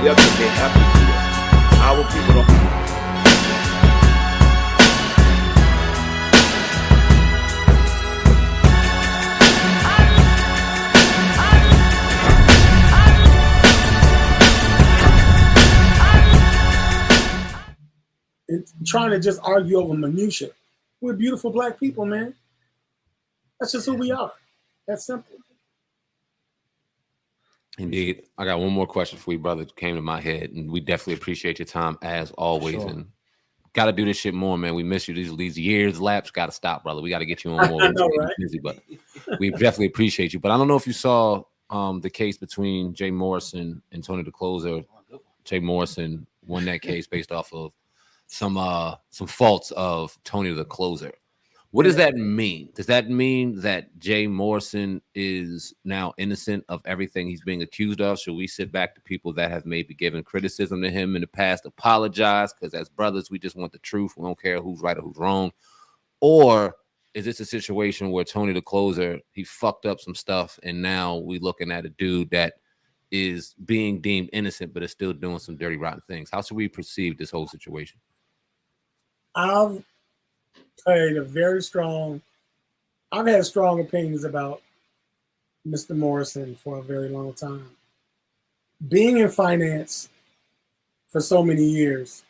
Yes, they have to do that. Our people don't. It's trying to just argue over minutia. We're beautiful black people, man. That's just who we are. That's simple. Indeed. I got one more question for you, brother. It came to my head, and we definitely appreciate your time as always. Sure. And got to do this shit more, man. We miss you. These years lapse. Got to stop, brother. We got to get you on more. I know, right? Busy, but we definitely appreciate you. But I don't know if you saw the case between Jay Morrison and Tony the Closer. Jay Morrison won that case based off of some faults of Tony the Closer. What does that mean? Does that mean that Jay Morrison is now innocent of everything he's being accused of? Should we sit back to people that have maybe given criticism to him in the past, apologize? Because as brothers, we just want the truth. We don't care who's right or who's wrong. Or is this a situation where Tony the Closer, he fucked up some stuff, and now we looking at a dude that is being deemed innocent but is still doing some dirty, rotten things? How should we perceive this whole situation? I've had strong opinions about Mr. Morrison for a very long time. Being in finance for so many years,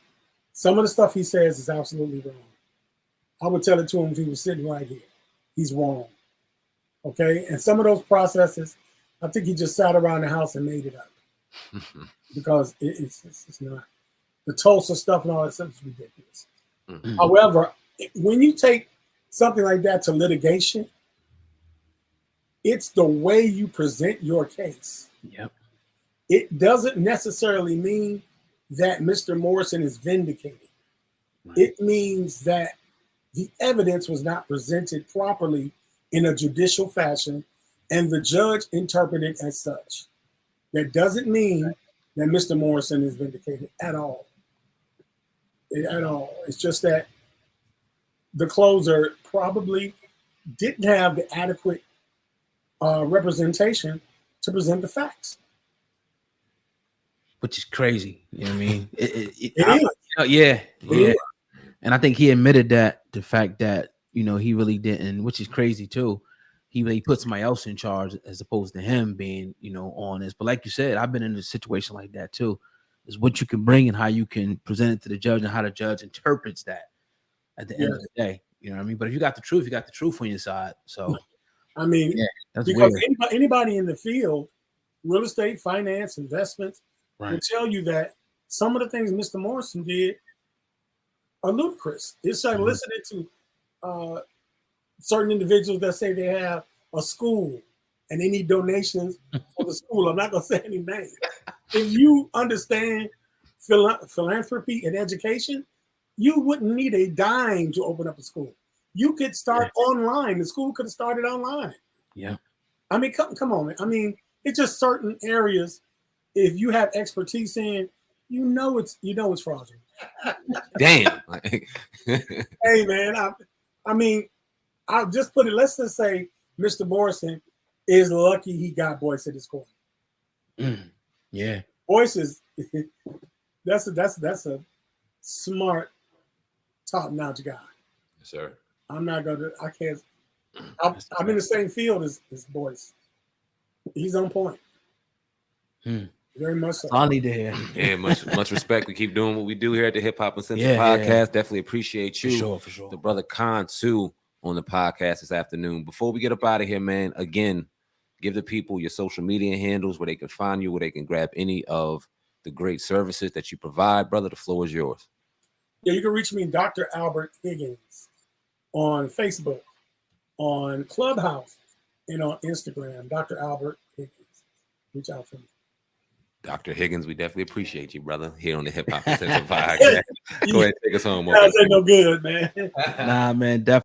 some of the stuff he says is absolutely wrong. I would tell it to him if he was sitting right here. He's wrong. Okay? And some of those processes, I think he just sat around the house and made it up. Because it's not. The Tulsa stuff and all that stuff is ridiculous. Mm-hmm. However, when you take something like that to litigation, it's the way you present your case. Yep. It doesn't necessarily mean that Mr. Morrison is vindicated. Right. It means that the evidence was not presented properly in a judicial fashion, and the judge interpreted it as such. That doesn't mean that Mr. Morrison is vindicated at all. At all. It's just that the closer probably didn't have the adequate representation to present the facts. Which is crazy. You know what I mean? It is. Yeah. And I think he admitted that the fact that, you know, he really didn't, which is crazy too. He really put somebody else in charge as opposed to him being, you know, on this. But like you said, I've been in a situation like that too. Is what you can bring and how you can present it to the judge and how the judge interprets that at the end of the day. You know what I mean? But if you got the truth on your side. So, I mean, that's because weird. Anybody in the field, real estate, finance, investments, will tell you that some of the things Mr. Morrison did are ludicrous. It's like listening to certain individuals that say they have a school and they need donations for the school. I'm not going to say any names. If you understand philanthropy and education, you wouldn't need a dime to open up a school. You could start online. The school could have started online. Yeah. I mean, come on, man. I mean, it's just certain areas. If you have expertise in, you know it's fraudulent. Damn. Hey, man. I mean, I'll just put it. Let's just say Mr. Morrison is lucky he got Boyce at his corner. Yeah. Boyce is that's a smart, top-notch guy. Yes, sir. I'm in the same field as Boyce. He's on point. Very much so. I need to hear. Yeah, much respect. We keep doing what we do here at the Hip Hop Uncensored Podcast. Yeah. Definitely appreciate you. For sure. The brother Khonsu on the podcast this afternoon. Before we get up out of here, man, again, give the people your social media handles where they can find you, where they can grab any of the great services that you provide. Brother, the floor is yours. Yeah, you can reach me, Dr. Albert Higgins, on Facebook, on Clubhouse, and on Instagram, Dr. Albert Higgins. Reach out to me. Dr. Higgins, we definitely appreciate you, brother, here on the Hip Hop Uncensored Podcast. Go ahead and take us home. That ain't no good, man. Nah, man, definitely.